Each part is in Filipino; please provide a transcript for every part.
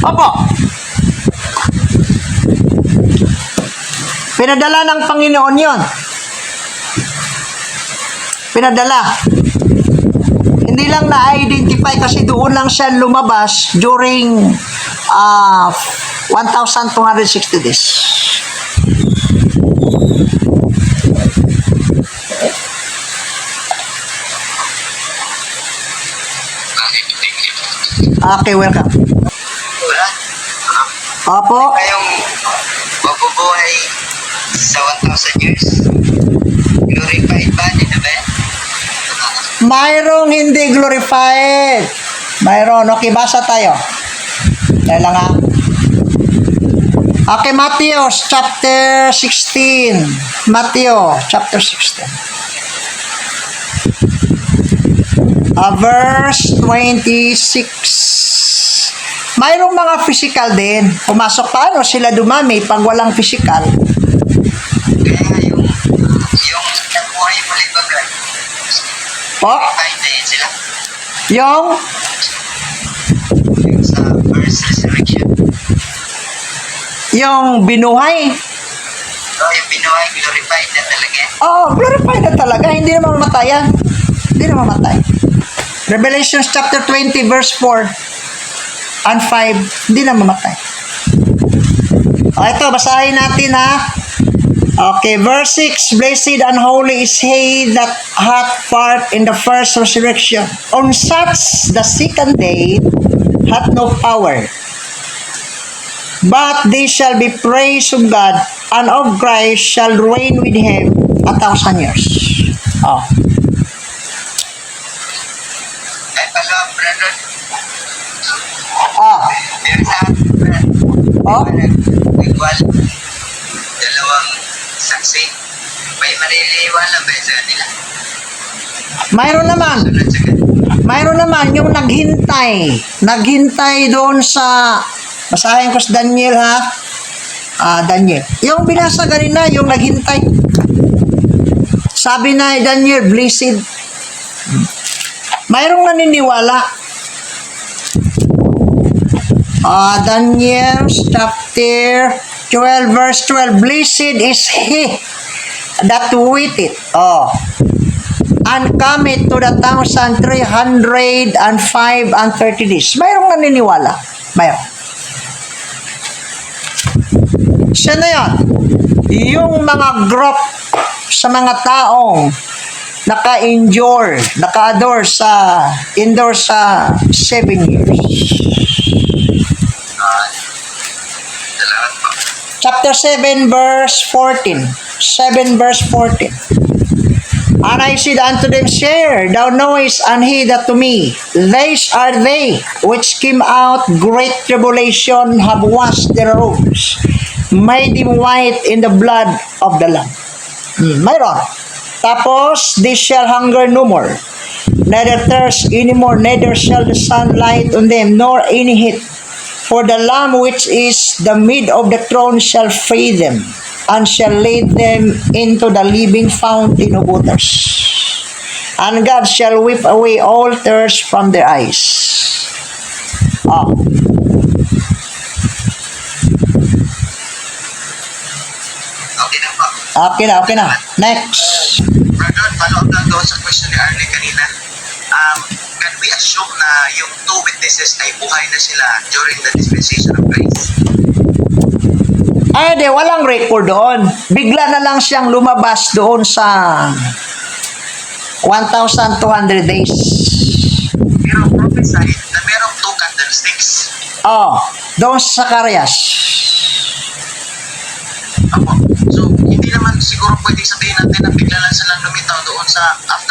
Opo. Pinadala ng Panginoon yon. Pinadala. Hindi lang na-identify kasi doon lang siya lumabas during 1,260 days. Okay, welcome. Opo. Kayong mabubuhay sa 1,000 years. Glorified body na ba? Mayroong hindi glorified. Mayroon. Okay, basa tayo. Tayo lang ha. Okay, Matthew chapter 16. Matthew chapter 16. Verse 26. Mayroong mga physical din. Pumasok paano sila dumami pag walang physical? Kaya yung nabuhay muli bagay. Po? Glorified na yun sila. Yung Yung sa first resurrection. yung binuhay. Yung binuhay, glorified na talaga. Oh, glorified na talaga. Hindi na mamatayan. Hindi na mamatay. Revelation chapter 20 verse 4 and 5. Hindi na mamatay. O, ito, basahin natin ha. Okay, verse 6. Blessed and holy is he that hath part in the first resurrection. On such the second day hath no power. But they shall be praised of God, and of Christ shall reign with him 1,000 years. Oh. Ay, pala, brother. Oh. Meron sa akin, brother. Oh. Nagwal. Dalawang saksi. May maniliwala ba sa kanila? Mayroon naman. Sunod sa kanila. Mayroon naman yung naghintay. Naghintay doon sa, basahin ko sa Daniel ha. Daniel. Yung binasa kanina, yung naghintay. Sabi na Daniel, blessed. Mayroong naniniwala. Daniel chapter 12 verse 12. Blessed is he that waiteth. And cometh to the 1,305 and 30 days. Mayroong naniniwala. Mayroong. Siya na yan. Yung mga group sa mga taong naka-endure, naka-adore sa, endure sa 7 years. Salamat po. Chapter 7 verse 14. 7 verse 14. And I said unto them, Share, thou knowest, and he that to me, these are they which came out great tribulation, have washed their robes, made them white in the blood of the Lamb. Mayroon. Tapos, they shall hunger no more, neither thirst any more, neither shall the sun light on them, nor any heat. For the Lamb which is the mid of the throne shall feed them, and shall lead them into the living fountain of waters. And God shall wipe away all thirst from their eyes. Okay na po. Okay na. Next. Brother, follow up lang doon sa question ni Arne kanina. Can we assume na yung two witnesses ay buhay na sila during the dispensation of grace? Ay, walang record doon. Bigla na lang siyang lumabas doon sa 1,200 days. Pero prophesied na merong two candlesticks. Doon sa Zacarias. Apo. So, hindi naman siguro pwedeng sabihin natin na bigla lang silang lumitaw doon sa after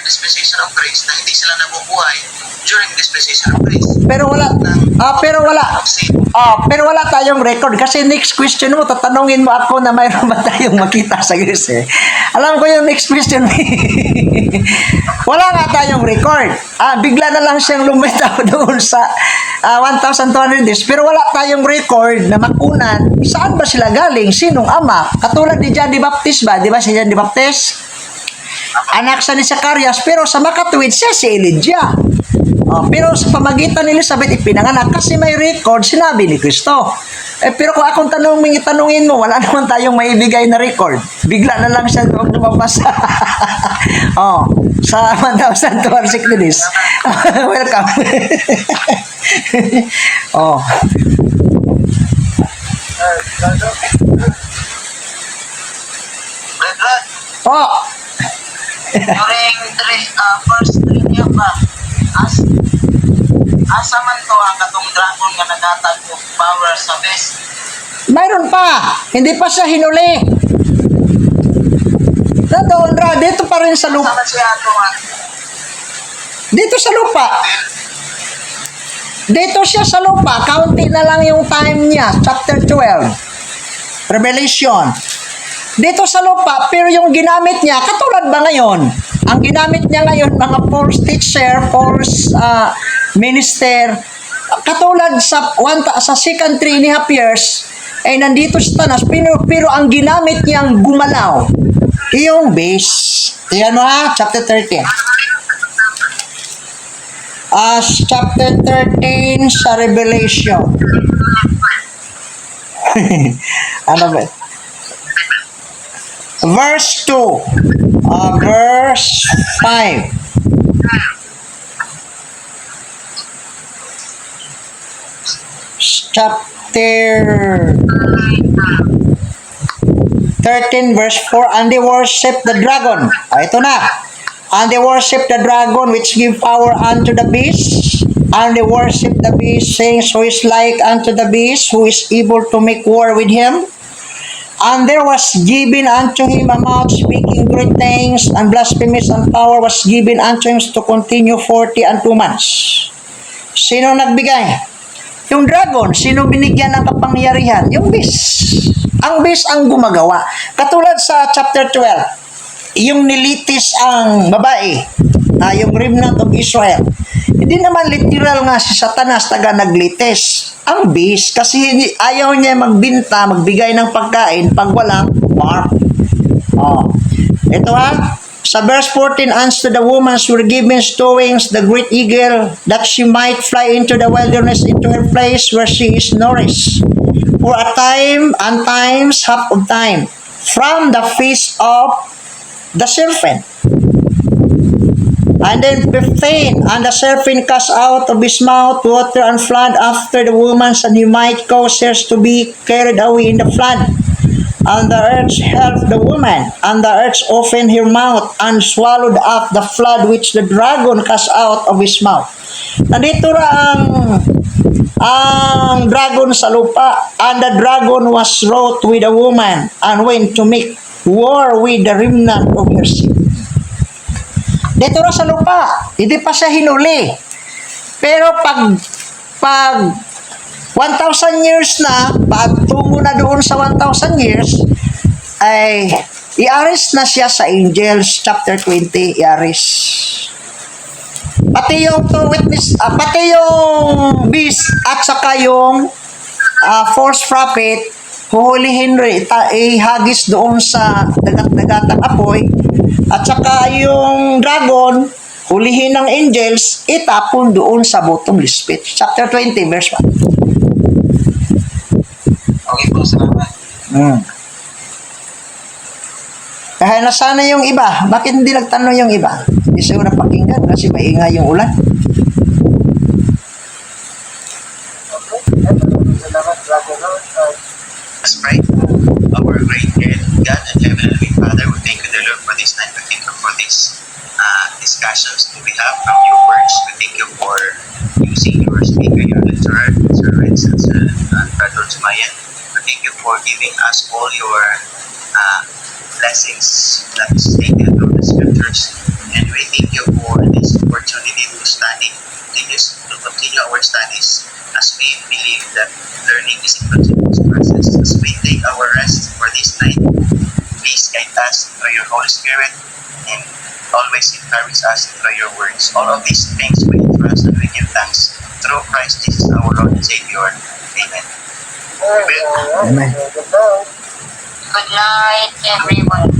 dispensation of grace na hindi sila nabubuhay during dispensation of grace. Pero wala. Pero wala. Of sin. Pero wala tayong record kasi next question mo, tatanungin mo ako na mayroon ba tayong makita sa Greece eh. Alam ko yung next question. Wala nga tayong record. Bigla na lang siyang lumitaw doon sa 1,200 days. Pero wala tayong record na makunan saan ba sila galing, sinong ama. Katulad ni John the Baptist ba? Di ba si John the Baptist? Anak siya ni Zacarias, pero sa makatuwid siya si Elijah. Pero sa pamagitan ni Elizabeth, ipinanganak kasi may record, sinabi ni Kristo. Pero kung akong itanungin mo, wala naman tayong maibigay na record. Bigla na lang siya doon lumabas sa 1,260 days. Welcome. Brethren, during first 3 niya ba, asa man to ang katong dragon nga nagatag og power sa beast? Mayroon pa. Hindi pa siya hinuli. Nandoon ra, dito pa rin sa lupa. Sama siya ato nga. Dito sa lupa. Dito siya sa lupa. Kaunti na lang yung time niya. Chapter 12. Revelation. Dito sa lupa, pero yung ginamit niya, katulad ba ngayon? Ang ginamit niya ngayon, mga false teacher, false minister, katulad sa second 3.5 years, ay nandito sa tanas, pero ang ginamit niyang gumalaw, yung base. Tingnan mo ha, chapter 13. Chapter 13 sa Revelation. Ano ba? Verse 2. Verse 5. Chapter 13 verse 4, and they worship the dragon. Ito na. And they worship the dragon which give power unto the beast. And they worship the beast, saying, so is like unto the beast, who is able to make war with him. And there was given unto him a mouth speaking great things, and blasphemies, and power was given unto him to continue 40 and 2 months. Sino nagbigay? Yung dragon. Sino binigyan ng kapangyarihan? Yung beast. Ang beast ang gumagawa. Katulad sa chapter 12, yung nilitis ang babae, yung remnant of Israel. Hindi naman literal nga si Satanas taga naglitis. Ang beast, kasi ayaw niya magbinta, magbigay ng pagkain pag walang mark. Ito ha, sa verse 14, unto the woman were given 2 wings, the great eagle, that she might fly into the wilderness, into her place where she is nourished, for a time and times, half of time, from the face of the serpent. And then 15, and the serpent cast out of his mouth water and flood after the woman, and he might cause her to be carried away in the flood. And the earth helped the woman, and the earth opened her mouth and swallowed up the flood which the dragon cast out of his mouth. Nandito ra ang dragon sa lupa, and the dragon was wroth with a woman, and went to make war with the remnant of her seed. Dito ra sa lupa, hindi pa siya hinuli. Pero pag 1,000 years na, pagtungo na doon sa 1,000 years, ay i-arrest na siya sa Angels, chapter 20, i-arrest. Pati yung two witness, pati yung beast at saka yung false prophet, huhulihin rin, ihagis doon sa dagat-dagatang apoy, at saka yung dragon, hulihin ng angels, itapon doon sa bottomless pit. Chapter 20, verse 1. Okay po, salamat. Kaya nasana yung iba. Bakit hindi nagtanong yung iba? Hindi siya napakinggan kasi maingay yung ulan. Let's pray. Our great God and Heavenly Father, we thank you, the Lord, for this night. We thank you for these discussions that we have from your words. We thank you for using your speaker, your lecturer, Sir Vincent, and Brother Jumayan. We thank you for giving us all your blessings that is stated through the scriptures. And we thank you for this opportunity to study, to continue our studies, as we believe that learning is a continuous process. As we take our rest for this night, please guide us through your Holy Spirit and always encourage us through your words. All of these things we trust and we give thanks through Christ Jesus, our Lord and Savior. Amen. Amen. Good night, everyone.